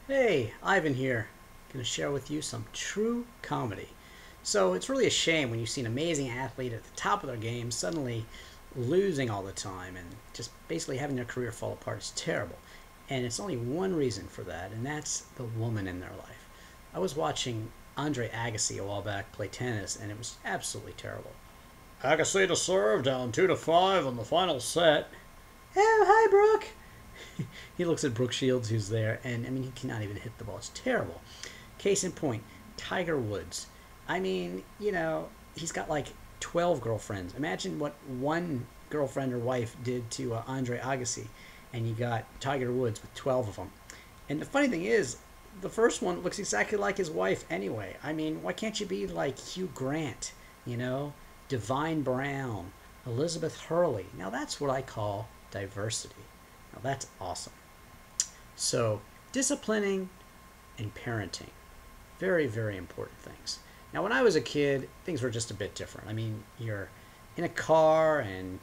Hey, Ivan here. Going to share with you some true comedy. So it's really a shame when you see an amazing athlete at the top of their game suddenly losing all the time and just basically having their career fall apart. It's terrible. And it's only one reason for that, and that's the woman in their life. I was watching Andre Agassi a while back play tennis, and it was absolutely terrible. Agassi to serve, down 2-5 on the final set. Oh, hi, Brooke. He looks at Brooke Shields, who's there, and I mean, he cannot even hit the ball. It's terrible. Case in point, Tiger Woods. I mean, he's got like 12 girlfriends. Imagine what one girlfriend or wife did to Andre Agassi, and you got Tiger Woods with 12 of them. And the funny thing is, the first one looks exactly like his wife anyway. I mean, why can't you be like Hugh Grant, Divine Brown, Elizabeth Hurley? Now that's what I call diversity. Now that's awesome. So, disciplining and parenting, very, very important things. Now, when I was a kid, things were just a bit different. I mean, you're in a car and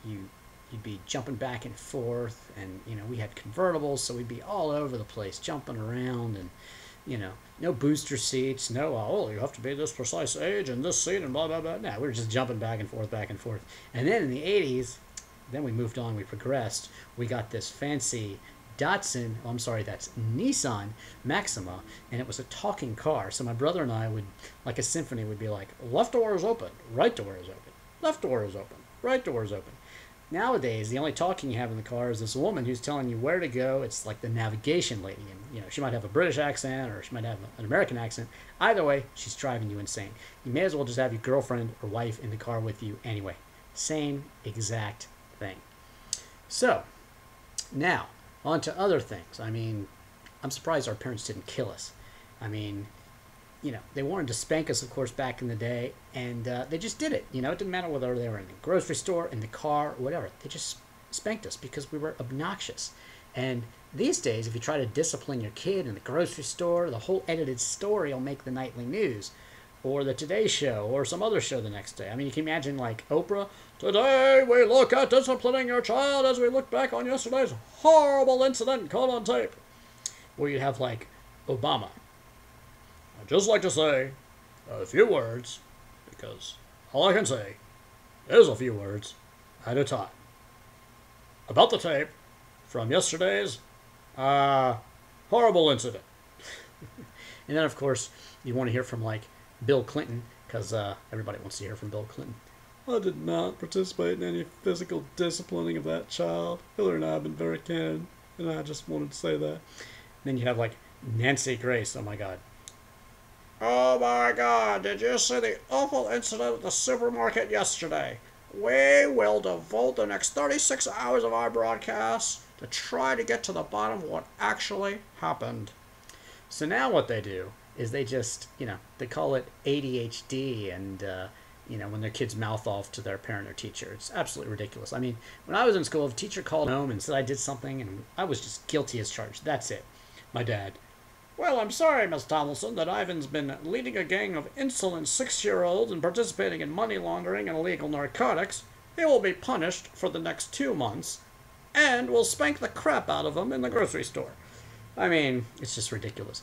you'd be jumping back and forth, and we had convertibles, so we'd be all over the place, jumping around, and no booster seats, no, you have to be this precise age and this seat and blah blah blah. No, we were just jumping back and forth, back and forth. And then in the '80s, then we moved on, we progressed. We got this fancy Datsun, oh, I'm sorry, that's Nissan Maxima, and it was a talking car. So my brother and I would, like a symphony, would be like, left door is open, right door is open, left door is open, right door is open. Nowadays, the only talking you have in the car is this woman who's telling you where to go. It's like the navigation lady, and she might have a British accent or she might have an American accent. Either way, she's driving you insane. You may as well just have your girlfriend or wife in the car with you anyway. Same exact thing. So, now, on to other things. I mean, I'm surprised our parents didn't kill us. I mean, they wanted to spank us, of course, back in the day, and they just did it. It didn't matter whether they were in the grocery store, in the car, whatever. They just spanked us because we were obnoxious. And these days, if you try to discipline your kid in the grocery store, the whole edited story will make the nightly news, or the Today Show, or some other show the next day. I mean, you can imagine, like, Oprah, today we look at disciplining your child as we look back on yesterday's horrible incident caught on tape. Or you have, like, Obama. I'd just like to say a few words, because all I can say is a few words at a time. About the tape from yesterday's horrible incident. And then, of course, you want to hear from, like, Bill Clinton, because everybody wants to hear from Bill Clinton. I did not participate in any physical disciplining of that child. Hillary and I have been very candid, and I just wanted to say that. And then you have, like, Nancy Grace. Oh, my God. Oh, my God. Did you see the awful incident at the supermarket yesterday? We will devote the next 36 hours of our broadcast to try to get to the bottom of what actually happened. So now what they do is they just, they call it ADHD, and, when their kids mouth off to their parent or teacher. It's absolutely ridiculous. I mean, when I was in school, if a teacher called home and said I did something, and I was just guilty as charged. That's it. My dad, well, I'm sorry, Miss Tomlinson, that Ivan's been leading a gang of insolent 6-year-olds and participating in money laundering and illegal narcotics. He will be punished for the next 2 months, and we'll spank the crap out of him in the grocery store. I mean, it's just ridiculous.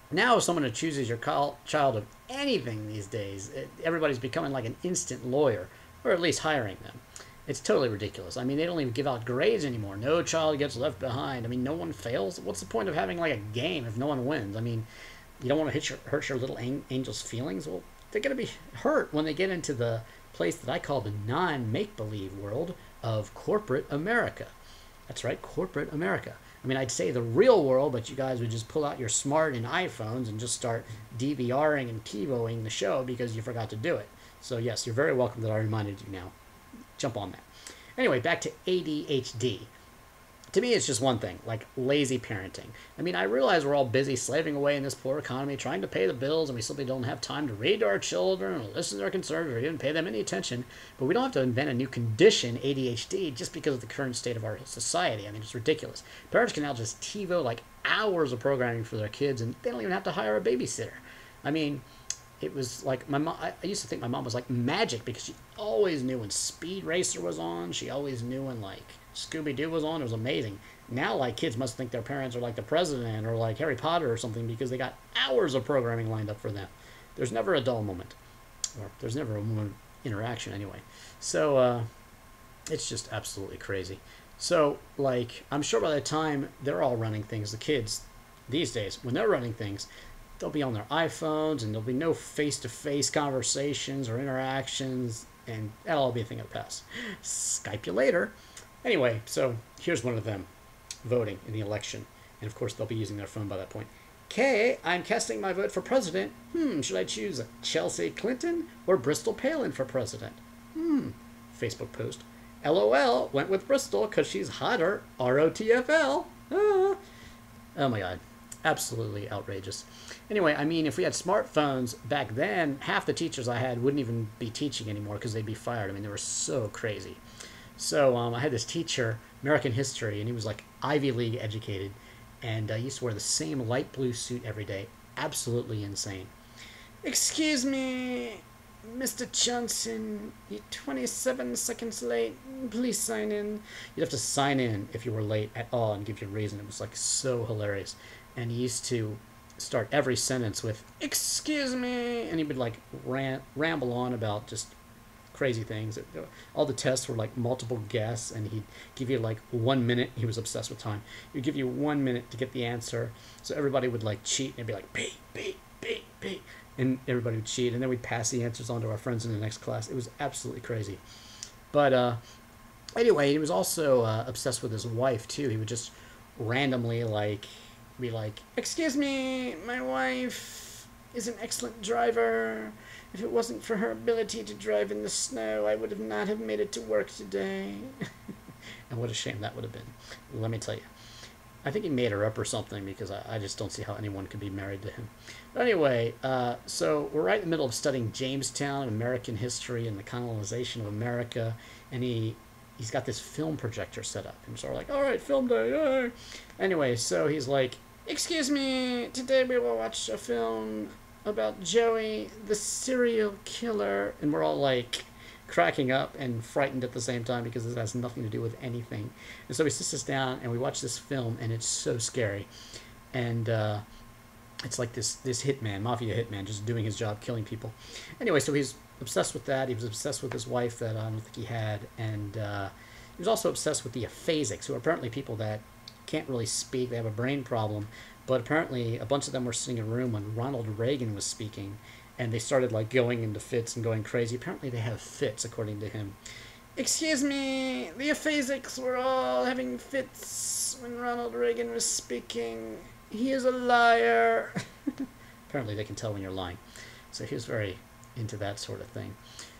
Now if someone accuses your child of anything these days, everybody's becoming like an instant lawyer, or at least hiring them. It's totally ridiculous. I mean, they don't even give out grades anymore. No child gets left behind. I mean, no one fails. What's the point of having like a game if no one wins? I mean, you don't want to hurt your little angel's feelings? Well, they're going to be hurt when they get into the place that I call the non-make-believe world of corporate America. That's right, corporate America. I mean, I'd say the real world, but you guys would just pull out your smart and iPhones and just start DVRing and TiVoing the show because you forgot to do it. So yes, you're very welcome that I reminded you now. Jump on that. Anyway, back to ADHD. To me, it's just one thing, like lazy parenting. I mean, I realize we're all busy slaving away in this poor economy, trying to pay the bills, and we simply don't have time to read to our children or listen to their concerns or even pay them any attention. But we don't have to invent a new condition, ADHD, just because of the current state of our society. I mean, it's ridiculous. Parents can now just TiVo like hours of programming for their kids, and they don't even have to hire a babysitter. I mean, it was like my mom. I used to think my mom was like magic because she always knew when Speed Racer was on. She always knew when like Scooby-Doo was on. It was amazing. Now, like, kids must think their parents are like the president or like Harry Potter or something because they got hours of programming lined up for them. There's never a dull moment, or there's never a moment interaction anyway. So it's just absolutely crazy. So, like, I'm sure by the time they're all running things, the kids these days, when they're running things, they'll be on their iPhones and there'll be no face-to-face conversations or interactions, and that'll all be a thing of the past. Skype you later. Anyway, so here's one of them voting in the election, and of course they'll be using their phone by that point. Okay, I'm casting my vote for president. Should I choose Chelsea Clinton or Bristol Palin for president? Facebook post. LOL, went with Bristol because she's hotter. ROTFL. Ah. Oh my god. Absolutely outrageous. Anyway, I mean, if we had smartphones back then, half the teachers I had wouldn't even be teaching anymore because they'd be fired. I mean, they were so crazy. So I had this teacher, American history, and he was like Ivy League educated, and he used to wear the same light blue suit every day. Absolutely insane. Excuse me, Mr. Johnson, you're 27 seconds late. Please sign in. You'd have to sign in if you were late at all and give your reason. It was like so hilarious. And he used to start every sentence with, excuse me, and he would like ramble on about just crazy things. All the tests were like multiple guess, and he'd give you like 1 minute. He was obsessed with time. He'd give you 1 minute to get the answer. So everybody would like cheat, and it'd be like, B, B, B, B. And everybody would cheat, and then we'd pass the answers on to our friends in the next class. It was absolutely crazy. But anyway, he was also obsessed with his wife, too. He would just randomly be like, excuse me, my wife is an excellent driver. If it wasn't for her ability to drive in the snow, I would not have made it to work today. And what a shame that would have been. Let me tell you. I think he made her up or something, because I just don't see how anyone could be married to him. But anyway, so we're right in the middle of studying Jamestown, American history, and the colonization of America. And he's got this film projector set up. And so we're like, all right, film day, yay. Anyway, so he's like, excuse me, today we will watch a film about Joey, the serial killer. And we're all like cracking up and frightened at the same time because this has nothing to do with anything. And so he sits us down and we watch this film, and it's so scary. And it's like this hitman, mafia hitman, just doing his job, killing people. Anyway, so he's obsessed with that. He was obsessed with his wife that I don't think he had. And he was also obsessed with the aphasics, who are apparently people that can't really speak. They have a brain problem. But apparently a bunch of them were sitting in a room when Ronald Reagan was speaking, and they started like going into fits and going crazy. Apparently they have fits, according to him. Excuse me, the aphasics were all having fits when Ronald Reagan was speaking. He is a liar. Apparently they can tell when you're lying. So he was very into that sort of thing.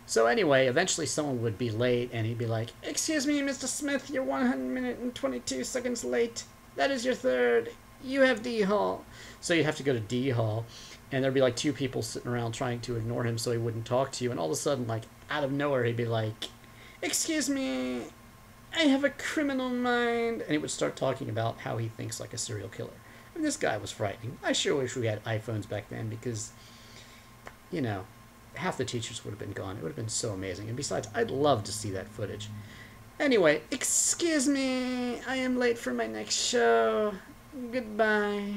So anyway, eventually someone would be late, and he'd be like, excuse me, Mr. Smith, you're 1 minute and 22 seconds late. That is your third. You have D Hall. So you'd have to go to D Hall, and there'd be like two people sitting around trying to ignore him so he wouldn't talk to you. And all of a sudden, like out of nowhere, he'd be like, excuse me, I have a criminal mind. And he would start talking about how he thinks like a serial killer. And this guy was frightening. I sure wish we had iPhones back then, because, you know, half the teachers would have been gone. It would have been so amazing. And besides, I'd love to see that footage. Anyway, excuse me, I am late for my next show. Goodbye.